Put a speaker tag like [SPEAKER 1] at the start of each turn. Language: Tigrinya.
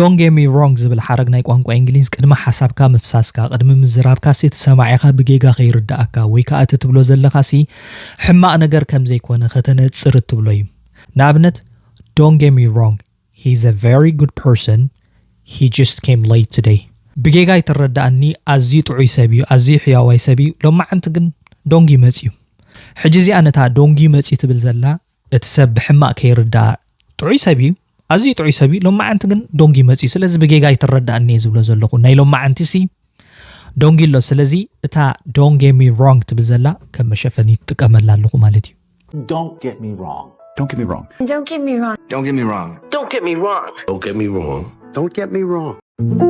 [SPEAKER 1] don't get me wrong ዝብል ሓረግ ናይ ቋንቋ እንግሊዝ ቅድመ ሓሳብካ መፍሳስካ ቅድመ ምዝራብካ ተሰማዒኻ ብጌጋ ከይርዳእካ ወይ ከዓ እትብሎ ዘለኻሲ ሕማቅ ነገር ከም ዘይኮነ ከተነጽር እትብሎ እዩ ንኣብነት don't get me wrong he's a very good person he just came late today ብጌጋ ይተረዳእኒ ኣዝዩ ጥዑይ ሰብ እዩ ኣዝዩ ሕያዋይ ሰብ እዩ ሎማዓንቲ ግን ዶንጊ መጽዩ ሕጂ እዚ ኣነታ ዶንጊ መጽ ትብል ዘላ እቲ ሰብ ብሕማቅ ከይርዳእ ጥዑይ ሰብ እዩ ኣዝዩ ጥዑይ ሰብ እዩ ሎማዓንቲ ግን ዶንጊ መጽ ስለዚ ብጌጋ ይተረዳእኒ ዝብሎ ዘለኹ ናይ ሎማዓንቲ ሲ ዶንጊ ሎ ስለዚ እታ don't get me wrong ትብል ዘላ ከም መሸፈኒ ትጥቀመላ ኣለኹ ማለት እዩ
[SPEAKER 2] Don't get me wrong.
[SPEAKER 3] Don't get me wrong.
[SPEAKER 4] Don't get me wrong.
[SPEAKER 5] Don't get me wrong.
[SPEAKER 6] Don't get me wrong.
[SPEAKER 2] Don't get me wrong.
[SPEAKER 6] Don't get me wrong.